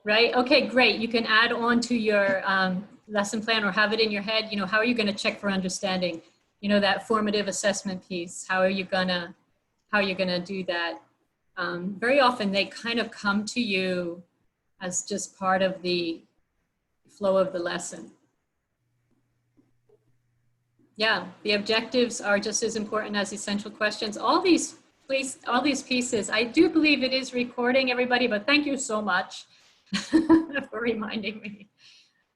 right? Okay, great. You can add on to your lesson plan or have it in your head. You know, how are you going to check for understanding? You know, that formative assessment piece. How are you gonna do that? Very often they kind of come to you as just part of the flow of the lesson. Yeah, the objectives are just as important as essential questions. All these pieces, I do believe it is recording, everybody, but thank you so much for reminding me.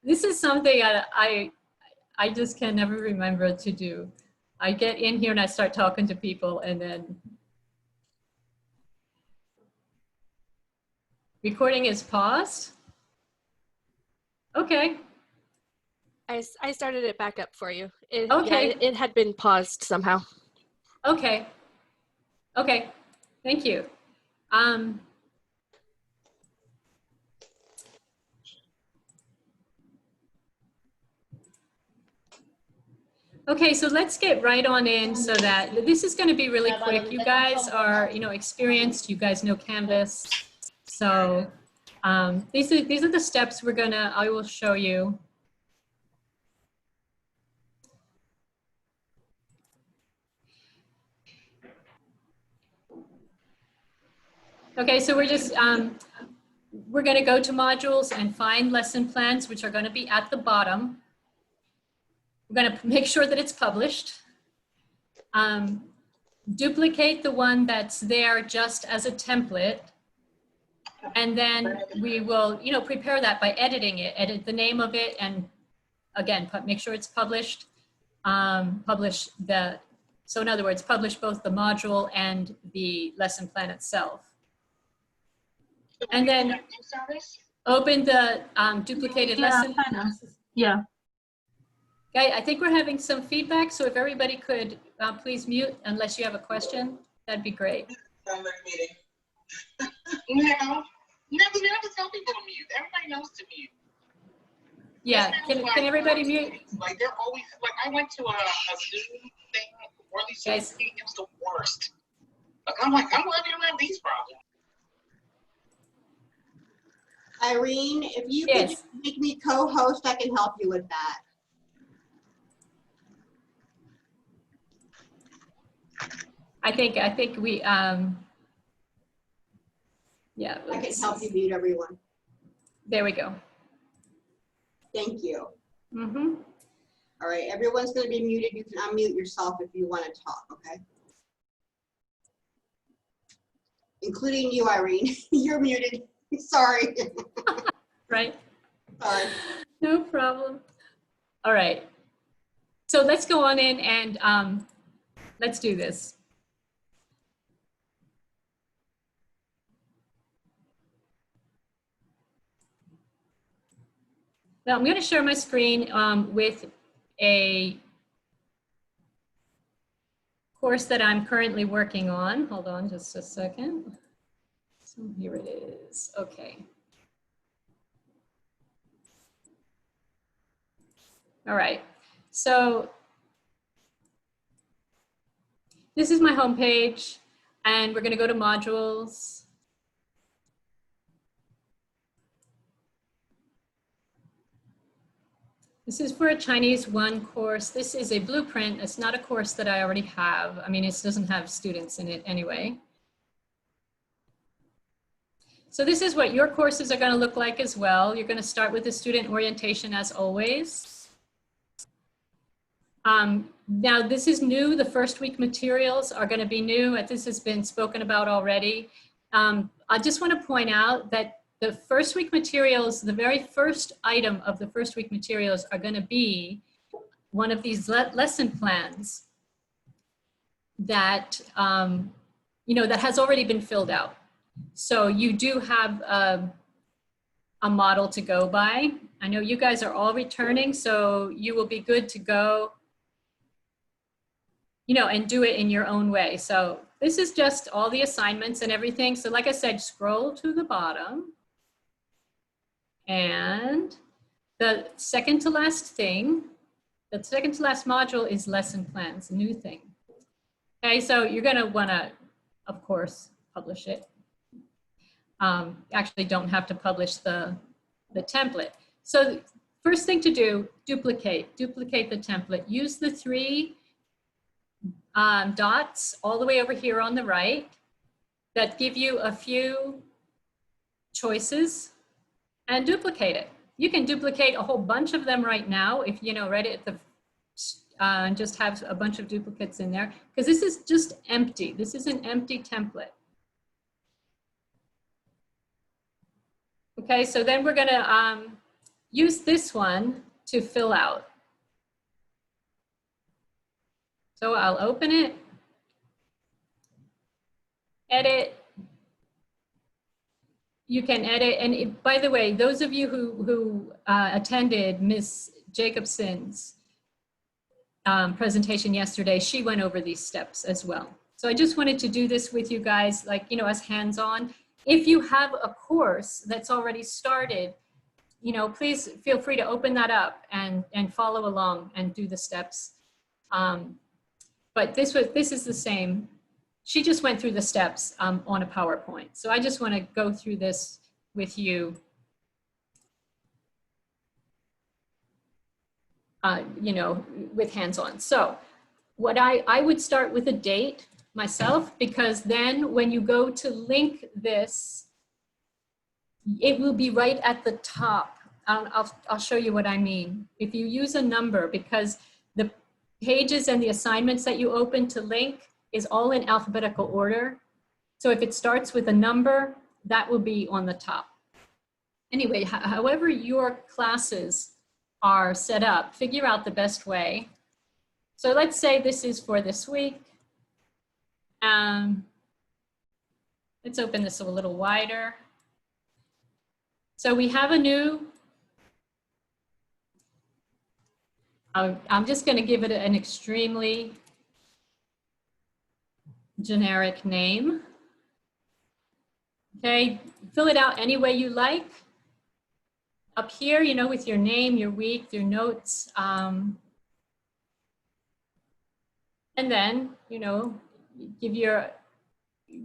This is something I just can never remember to do. I get in here and I start talking to people and then recording is paused. Okay. I started it back up for you. Okay. Yeah, it had been paused somehow. Okay. Okay. Thank you. Okay, so let's get right on in so that this is going to be really quick. You guys are, you know, experienced. You guys know Canvas. So these are the steps I will show you. Okay, so we're going to go to modules and find lesson plans, which are going to be at the bottom. We're going to make sure that it's published. Duplicate the one that's there just as a template. And then we will, you know, prepare that by editing it, edit the name of it, and again, make sure it's published. So in other words, publish both the module and the lesson plan itself. And then open the duplicated lesson. Yeah. Okay, I think we're having some feedback, so if everybody could please mute unless you have a question, that'd be great. No, never tell people to mute. Everybody knows to mute. Yeah, can everybody mute? Like they're always like I went to a Zoom thing where these Guys. it was the worst. Like I'm glad we don't have these problems. Irene, if you Yes. could make me co-host, I can help you with that. I think we yeah. I can help you mute everyone. There we go. Thank you. Mm-hmm. All right, everyone's going to be muted. You can unmute yourself if you want to talk, okay? Including you, Irene. You're muted. Sorry. Right. Sorry. No problem. All right. So let's go on in and let's do this. Now I'm going to share my screen with a course that I'm currently working on. Hold on just a second. So here it is. Okay. All right. So this is my homepage, and we're going to go to modules. This is for a Chinese 1 course. This is a blueprint. It's not a course that I already have. I mean, it doesn't have students in it anyway. So this is what your courses are going to look like as well. You're going to start with the student orientation as always. Now this is new. The first week materials are going to be new. This has been spoken about already. I just want to point out that the first week materials, the very first item of the first week materials are going to be one of these lesson plans that, you know, that has already been filled out. So you do have a model to go by. I know you guys are all returning, so you will be good to go, you know, and do it in your own way. So this is just all the assignments and everything. So like I said, scroll to the bottom. And the second to last thing, the second to last module is lesson plans, a new thing. Okay, so you're gonna wanna, of course, publish it. actually don't have to publish the template. So first thing to do, duplicate the template. Use the 3 dots all the way over here on the right that give you a few choices, and duplicate it. You can duplicate a whole bunch of them right now if you know, right at the and just have a bunch of duplicates in there, because this is just empty. This is an empty template. Okay, so then we're gonna use this one to fill out. So I'll open it, edit. You can edit, and by the way, those of you who attended Ms. Jacobson's presentation yesterday, she went over these steps as well. So I just wanted to do this with you guys, like, you know, as hands-on. If you have a course that's already started, you know, please feel free to open that up and follow along and do the steps. But this is the same. She just went through the steps on a PowerPoint. So I just want to go through this with you. You know, with hands-on. So what I would start with a date myself, because then when you go to link this, it will be right at the top. I'll show you what I mean. If you use a number, because the pages and the assignments that you open to link is all in alphabetical order. So if it starts with a number, that will be on the top. Anyway, however your classes are set up, figure out the best way. So let's say this is for this week. Let's open this a little wider. So we have a new, I'm just going to give it an extremely generic name. Okay, fill it out any way you like. Up here, you know, with your name, your week, your notes, and then, you know,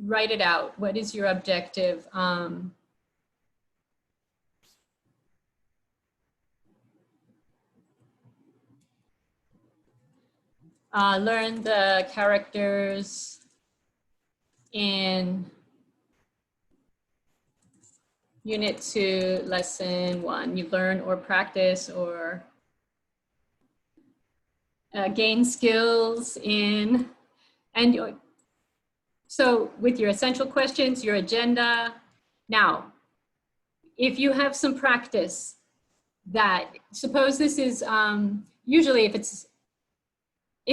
write it out. What is your objective? Learn the characters in Unit 2, Lesson 1. You learn or practice or gain skills in, and so with your essential questions, your agenda. Now, if you have some practice that, suppose this is, usually if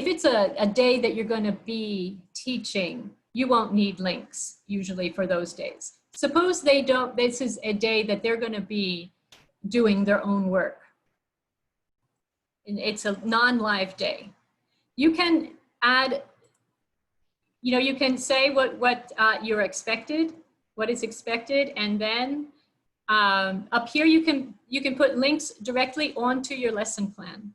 it's a day that you're going to be teaching, you won't need links usually for those days. Suppose they don't, this is a day that they're going to be doing their own work. And it's a non-live day. You can add, you know, you can say what you're expected, what is expected, and then up here you can put links directly onto your lesson plan.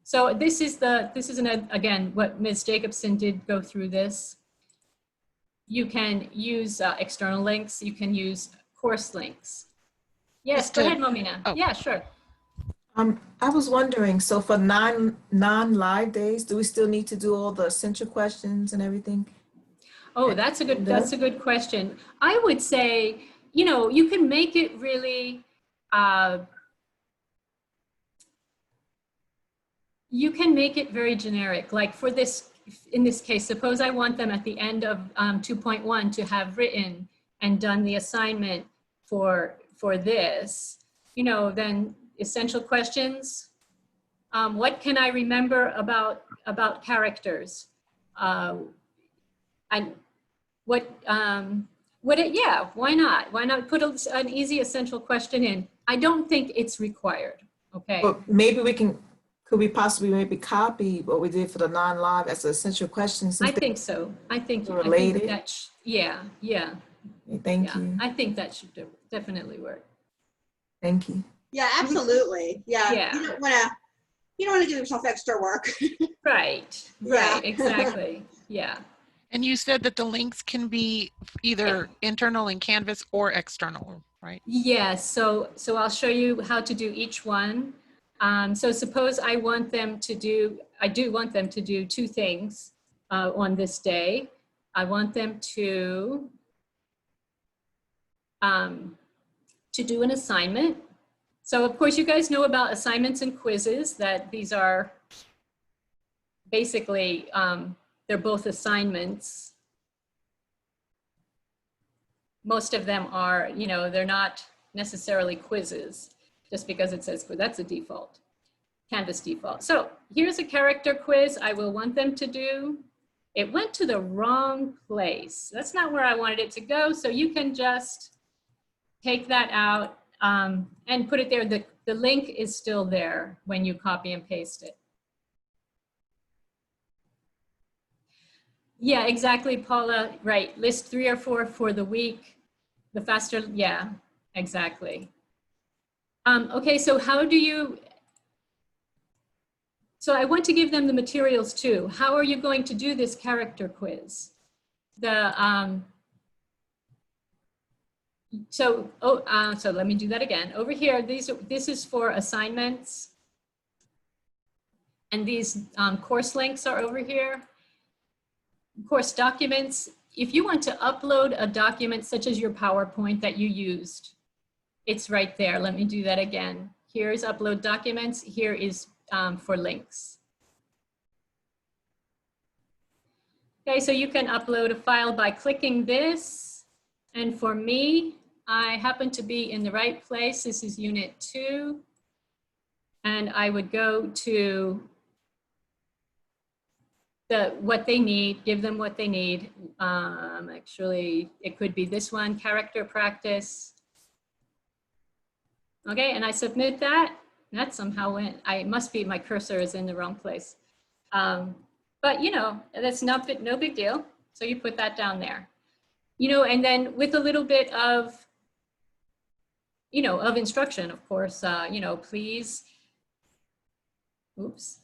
So this is again what Ms. Jacobson did go through this. You can use external links. You can use course links. Yes, go ahead, Momina. Oh. Yeah, sure. I was wondering, so for non-live days, do we still need to do all the essential questions and everything? Oh, that's a good question. I would say, you know, you can make it really, you can make it very generic. Like for this, in this case, suppose I want them at the end of 2.1 to have written and done the assignment for this, you know, then essential questions. What can I remember about characters? And yeah, why not? Why not put an easy essential question in? I don't think it's required, okay? But maybe could we possibly maybe copy what we did for the non-live as an essential question? I think so. I think related. Yeah. Thank you. I think that should definitely work. Thank you. Yeah, absolutely. Yeah. Yeah. You don't want to give yourself extra work. Right, Yeah. exactly. Yeah. And you said that the links can be either internal in Canvas or external, right? Yes, so I'll show you how to do each one. So suppose I want them to do, I do want them to do two things on this day. I want them to do an assignment. So of course you guys know about assignments and quizzes, that these are basically, they're both assignments. Most of them are, you know, they're not necessarily quizzes, just because it says quiz. That's a default, Canvas default. So here's a character quiz I will want them to do. It went to the wrong place. That's not where I wanted it to go. So you can just take that out and put it there. The link is still there when you copy and paste it. Yeah, exactly, Paula. Right. List 3 or 4 for the week. The faster, yeah, exactly. Okay, so how do you, so I want to give them the materials too. How are you going to do this character quiz? So let me do that again. Over here, this is for assignments. And these course links are over here. Course documents. If you want to upload a document such as your PowerPoint that you used, it's right there. Let me do that again. Here's upload documents. Here is for links. Okay, so you can upload a file by clicking this. And for me, I happen to be in the right place. This is Unit 2. And I would go to what they need, give them what they need. Actually, it could be this one, character practice. Okay, and I submit that. That somehow went, must be my cursor is in the wrong place. But you know, that's no big deal. So you put that down there. You know, and then with a little bit of, you know, of instruction, of course, you know, please, oops.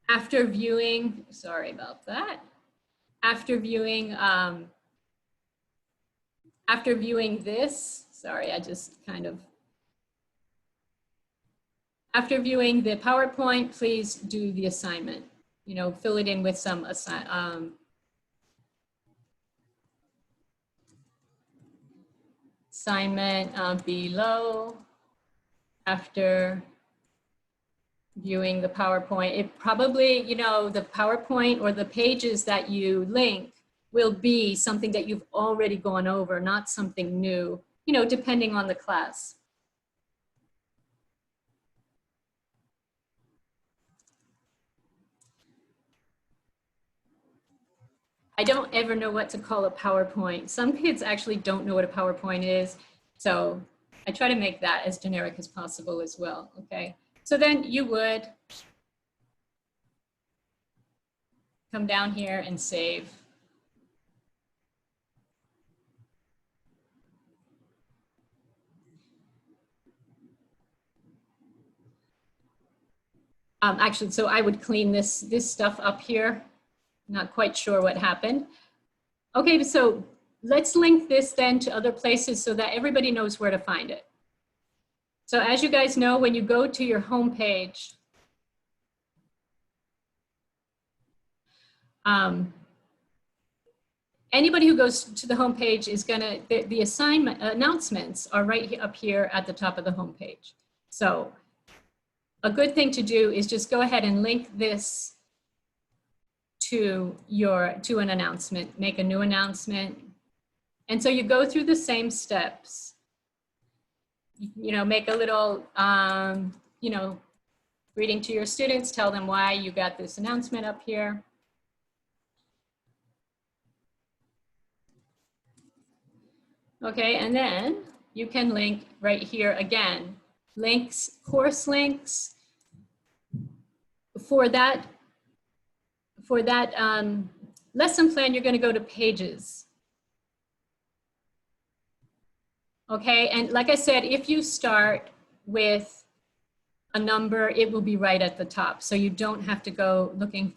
After viewing, sorry about that. After viewing this, sorry, I just kind of, after viewing the PowerPoint, please do the assignment. You know, fill it in with some assignment below. After viewing the PowerPoint, it probably, you know, the PowerPoint or the pages that you link will be something that you've already gone over, not something new, you know, depending on the class. I don't ever know what to call a PowerPoint. Some kids actually don't know what a PowerPoint is. So I try to make that as generic as possible as well, okay? So then you would come down here and save. Actually, so I would clean this stuff up here. Not quite sure what happened. Okay, so let's link this then to other places so that everybody knows where to find it. So as you guys know, when you go to your home page, anybody who goes to the home page is gonna, the assignment announcements are right up here at the top of the home page. So a good thing to do is just go ahead and link this to an announcement, make a new announcement. And so you go through the same steps. You know, make a little, you know, greeting to your students, tell them why you got this announcement up here. Okay, and then you can link right here again. Links, course links. For that lesson plan, you're going to go to pages. Okay, and like I said, if you start with a number, it will be right at the top. So you don't have to go looking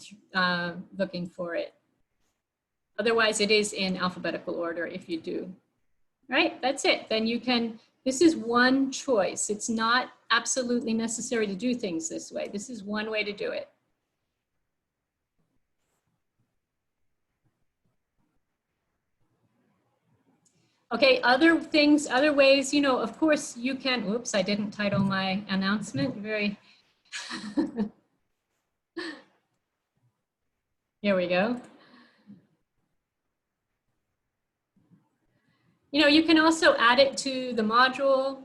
for it. Otherwise, it is in alphabetical order if you do. Right, that's it. Then you can, this is one choice. It's not absolutely necessary to do things this way. This is one way to do it. Okay, other things, other ways, you know, of course you can, oops, I didn't title my announcement, very, here we go. You know, you can also add it to the module.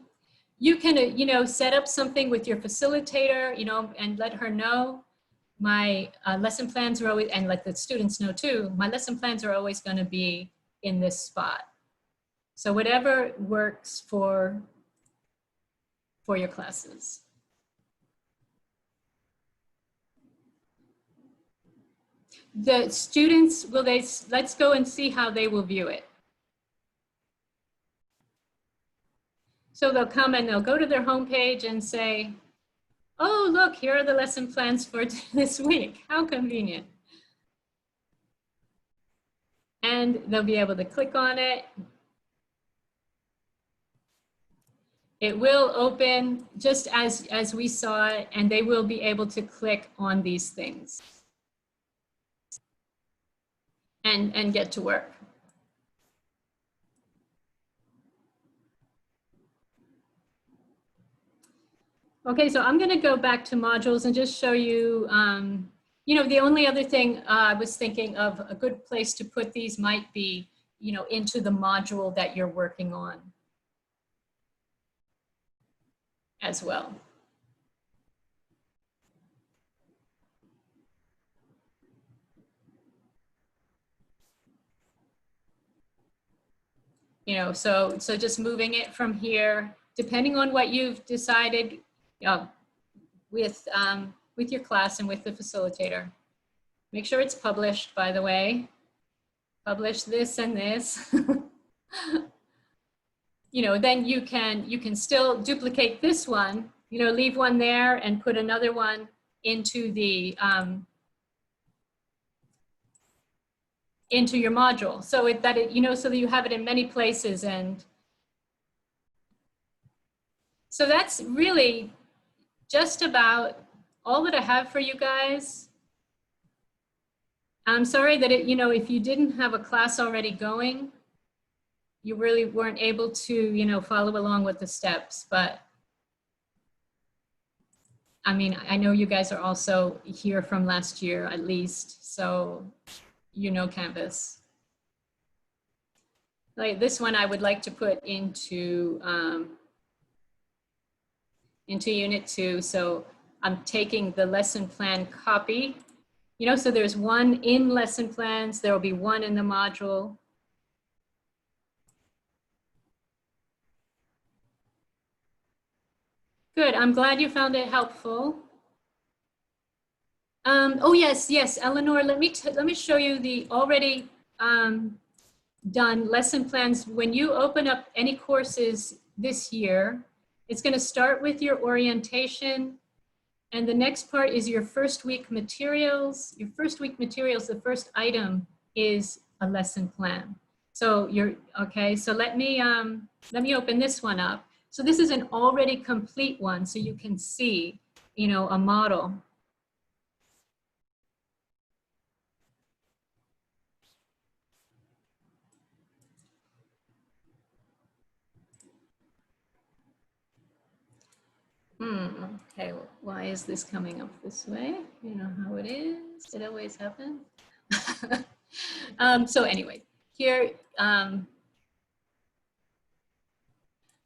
You can, you know, set up something with your facilitator, you know, and let her know. My lesson plans are always, and let the students know too, my lesson plans are always going to be in this spot. So whatever works for your classes. The students, let's go and see how they will view it. So they'll come and they'll go to their homepage and say, oh, look, here are the lesson plans for this week. How convenient. And they'll be able to click on it. It will open just as we saw it, and they will be able to click on these things and get to work. Okay, so I'm going to go back to modules and just show you, you know, the only other thing I was thinking of, a good place to put these might be, you know, into the module that you're working on as well. You know, so just moving it from here, depending on what you've decided with your class and with the facilitator. Make sure it's published, by the way. Publish this and this. You know, then you can still duplicate this one, you know, leave one there and put another one into the into your module, so you know, so that you have it in many places. And so that's really just about all that I have for you guys. I'm sorry that you know, if you didn't have a class already going, you really weren't able to, you know, follow along with the steps. But I mean, I know you guys are also here from last year at least, so you know Canvas. Like this one I would like to put into Unit 2. So I'm taking the lesson plan copy, you know, so there's one in lesson plans, there will be one in the module. Good, I'm glad you found it helpful. Oh yes, Eleanor, let me show you the already done lesson plans. When you open up any courses this year, it's going to start with your orientation, and the next part is your first week materials. Your first week materials, the first item is a lesson plan. So okay, so let me open this one up. So this is an already complete one, so you can see, you know, a model. Okay, well, why is this coming up this way? You know how it is. It always happens. So anyway, here,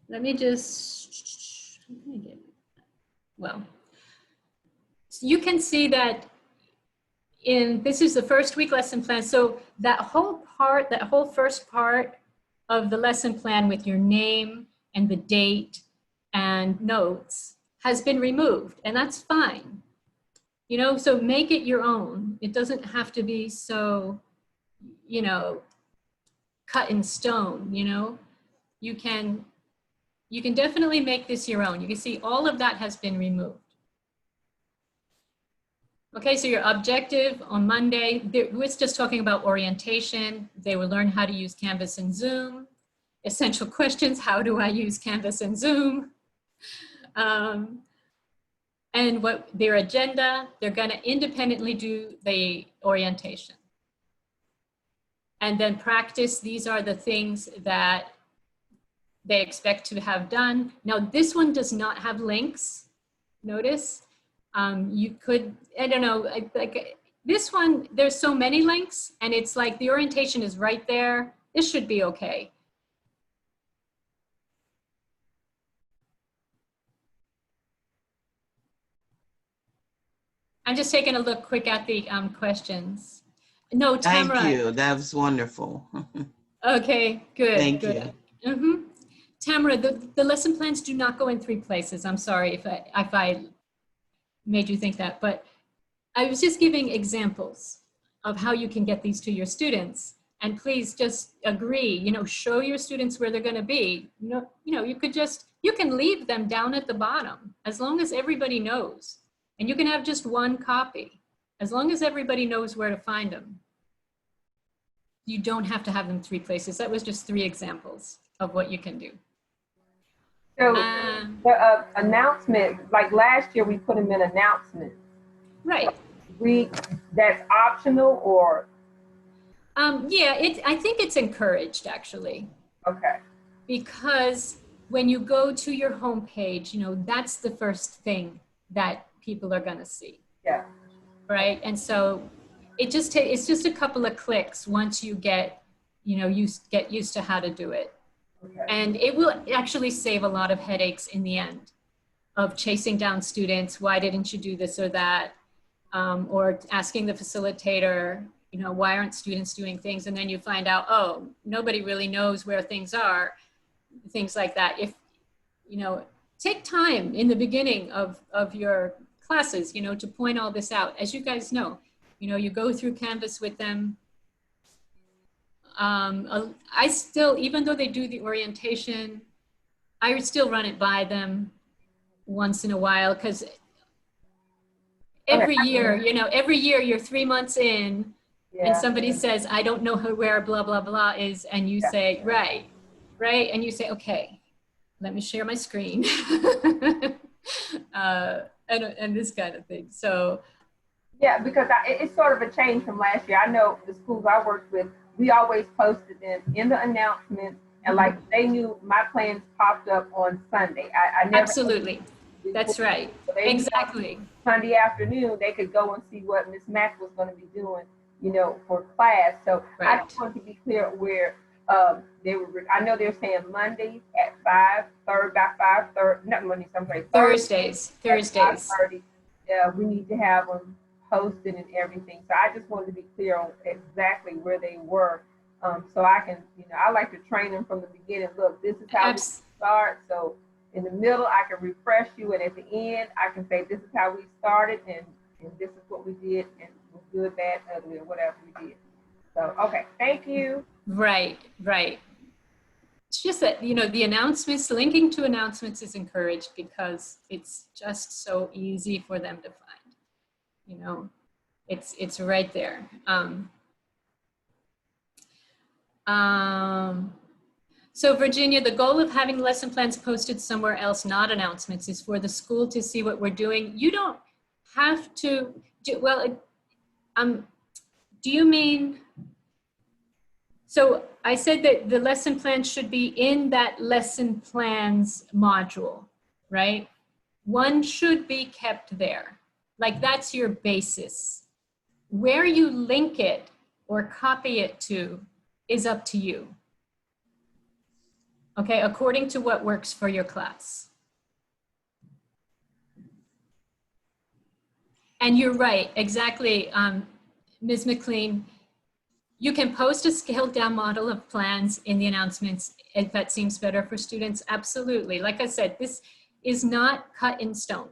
let me just, well, so you can see that this is the first week lesson plan. So that whole first part of the lesson plan with your name and the date and notes has been removed, and that's fine. You know, so make it your own. It doesn't have to be so, you know, cut in stone, you know. You can definitely make this your own. You can see all of that has been removed. Okay, so your objective on Monday, we're just talking about orientation. They will learn how to use Canvas and Zoom. Essential questions, how do I use Canvas and Zoom? And what their agenda, they're gonna independently do the orientation. And then practice, these are the things that they expect to have done. Now, this one does not have links, notice. You could, I don't know, like this one, there's so many links and it's like the orientation is right there. This should be okay. I'm just taking a look quick at the questions. No, Thank Tamara. you. That was wonderful. Okay, good. Thank good. you. Mm-hmm. Tamara, the lesson plans do not go in 3 places. I'm sorry if I made you think that, but I was just giving examples of how you can get these to your students. And please just agree, show your students where they're going to be. You can leave them down at the bottom as long as everybody knows. And you can have just one copy as long as everybody knows where to find them. You don't have to have them 3 places. That was just 3 examples of what you can do. So the announcement, like last year, we put them in announcements. Right. That's optional or? Yeah, I think it's encouraged actually. Okay. Because when you go to your homepage, that's the first thing that people are going to see. Yeah. Right. And so it's just a couple of clicks once you get used to how to do it. Okay. And it will actually save a lot of headaches in the end of chasing down students. Why didn't you do this or that? Or asking the facilitator, why aren't students doing things? And then you find out, oh, nobody really knows where things are, things like that. If, take time in the beginning of your classes, to point all this out. As you guys know, you go through Canvas with them. I still, even though they do the orientation, I still run it by them once in a while because every year you're 3 months in and somebody says, I don't know where blah, blah, blah is. And you say, right. And you say, okay, let me share my screen. And this kind of thing. So. Yeah, because it's sort of a change from last year. I know the schools I worked with, we always posted them in the announcements, and like they knew my plans popped up on Sunday. I never. Absolutely, that's right. So exactly. Sunday afternoon, they could go and see what Miss Mack was going to be doing, for class. So right. I just want to be clear where they were. I know they're saying Mondays at 5:30 by 5:30. Not Mondays, I'm sorry. Thursdays. 5:30. We need to have them posted and everything. So I just wanted to be clear on exactly where they were. So I can, I like to train them from the beginning. Look, this is how we start. So in the middle, I can refresh you. And at the end, I can say, this is how we started. And this is what we did. And it was good, bad, ugly, or whatever we did. So, okay. Thank you. Right. It's just that, the announcements, linking to announcements is encouraged because it's just so easy for them to find. It's right there. So Virginia, the goal of having lesson plans posted somewhere else, not announcements, is for the school to see what we're doing. You don't have to do, do you mean, so I said that the lesson plan should be in that lesson plans module, right? One should be kept there. Like that's your basis. Where you link it or copy it to is up to you. Okay, according to what works for your class. And you're right, exactly, Ms. McLean, you can post a scaled down model of plans in the announcements if that seems better for students, absolutely. Like I said, this is not cut in stone.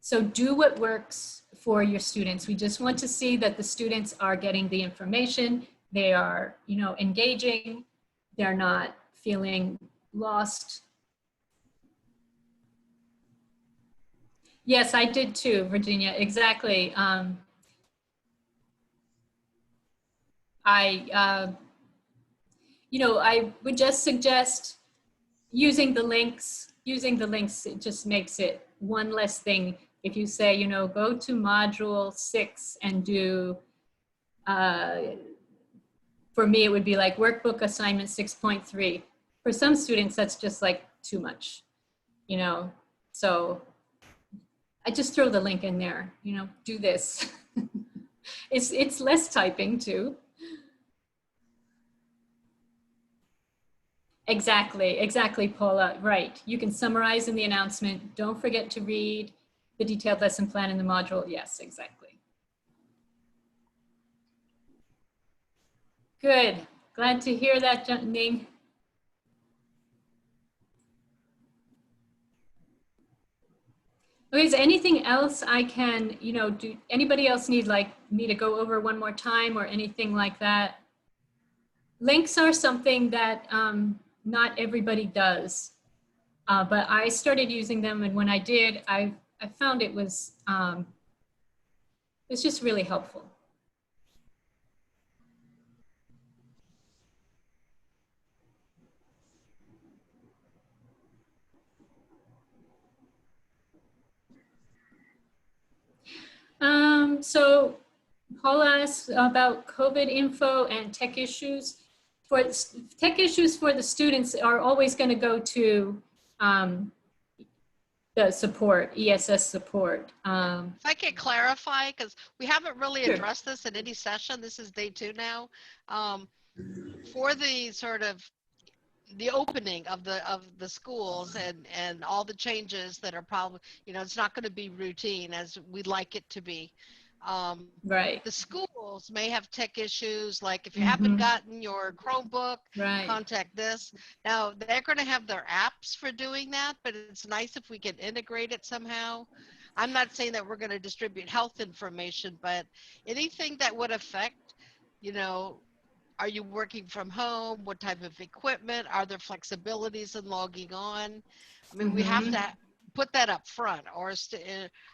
So do what works for your students. We just want to see that the students are getting the information, they are, engaging, they're not feeling lost. Yes, I did too, Virginia, exactly. I would just suggest using the links. It just makes it one less thing. If you say, go to module 6 and do, for me, it would be like workbook assignment 6.3. For some students, that's just like too much, so I just throw the link in there, do this. It's less typing too. Exactly, Paula, right. You can summarize in the announcement. Don't forget to read the detailed lesson plan in the module. Yes, exactly. Good, glad to hear that, Ning. Okay, is there anything else I can, do anybody else need like me to go over one more time or anything like that? Links are something that not everybody does, but I started using them, and when I did, I found it's just really helpful. So Paula asked about COVID info and tech issues. For tech issues for the students are always going to go to the support, ESS support. If I could clarify, because we haven't really Sure. addressed this in any session. This is day 2 now. For the sort of the opening of the schools and all the changes that are probably, it's not going to be routine as we'd like it to be. Right. The schools may have tech issues, like if you haven't gotten your Chromebook, Right. contact this. Now, they're going to have their apps for doing that, but it's nice if we can integrate it somehow. I'm not saying that we're going to distribute health information, but anything that would affect, are you working from home? What type of equipment? Are there flexibilities in logging on? I mean, we have to put that up front, or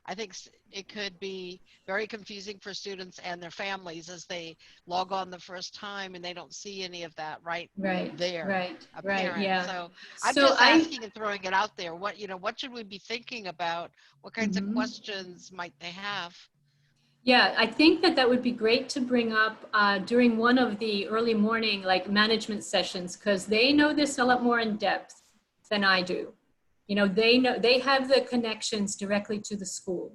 I think it could be very confusing for students and their families as they log on the first time and they don't see any of that right there. Right, yeah. So I'm So just asking and throwing it out there. What should we be thinking about? What kinds of questions might they have? Yeah, I think that would be great to bring up during one of the early morning management sessions, because they know this a lot more in depth than I do. They have the connections directly to the school.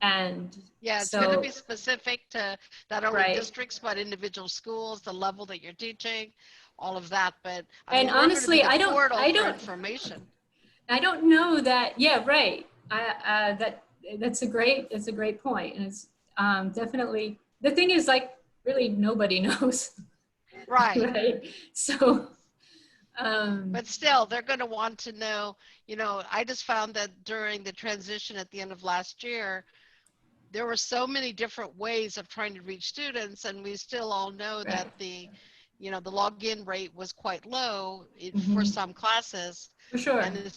And yeah, it's going to be specific to not only districts, but individual schools, the level that you're teaching, all of that. But honestly, I don't information. I don't know that. Yeah, right. That's a great point. And it's definitely, the thing is really nobody knows. Right. Right. So, but still, they're going to want to know, I just found that during the transition at the end of last year, there were so many different ways of trying to reach students, and we still all know that the login rate was quite low for some classes. For sure. And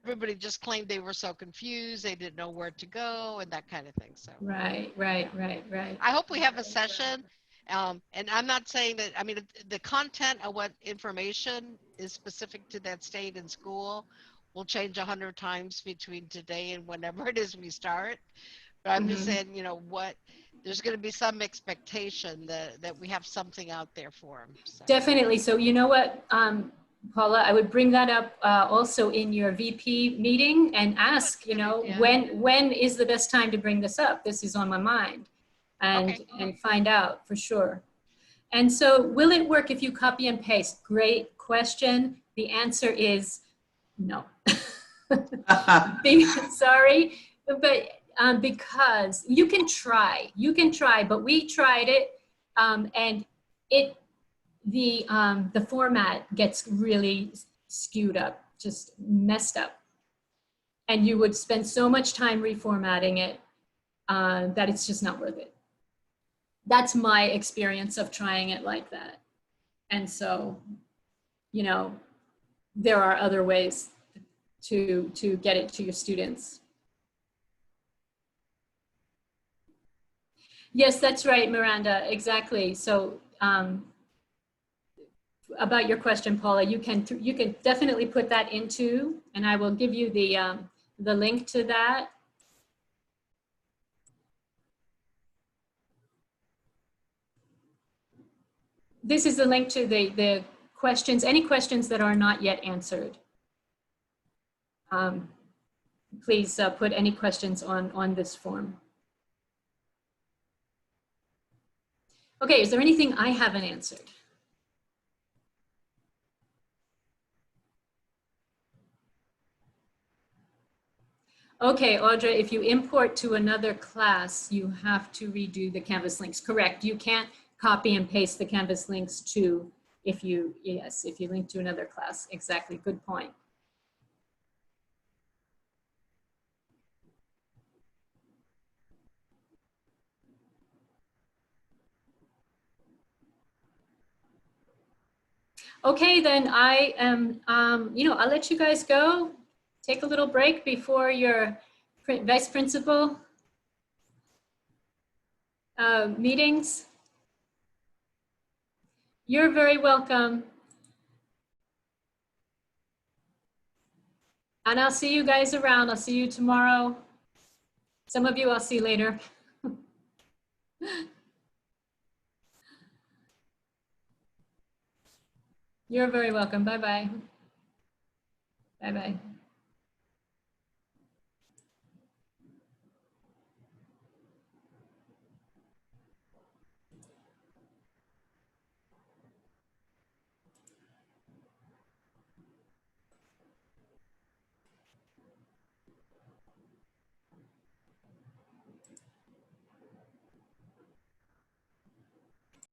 everybody just claimed they were so confused, they didn't know where to go, and that kind of thing. So Right. I hope we have a session. And I'm not saying that, the content of what information is specific to that state and school will change 100 times between today and whenever it is we start. But I'm just saying, there's going to be some expectation that we have something out there for them. So. Definitely. So you know what, Paula, I would bring that up also in your VP meeting and ask, when is the best time to bring this up? This is on my mind. And find out for sure. And so, will it work if you copy and paste? Great question. The answer is no. Sorry, but because you can try, but we tried it, and the format gets really skewed up, just messed up, and you would spend so much time reformatting it that it's just not worth it. That's my experience of trying it like that. And so, there are other ways to get it to your students. Yes, that's right, Miranda, exactly. So about your question, Paula, you can definitely put that into, and I will give you the link to that. This is the link to the questions, any questions that are not yet answered. Please put any questions on this form. Okay, is there anything I haven't answered? Okay, Audra, if you import to another class, you have to redo the Canvas links. Correct, you can't copy and paste the Canvas links to, if you link to another class. Exactly, good point. Okay, then I am, I'll let you guys go. Take a little break before your vice principal meetings. You're very welcome. And I'll see you guys around. I'll see you tomorrow. Some of you I'll see later. You're very welcome. Bye-bye. Bye-bye.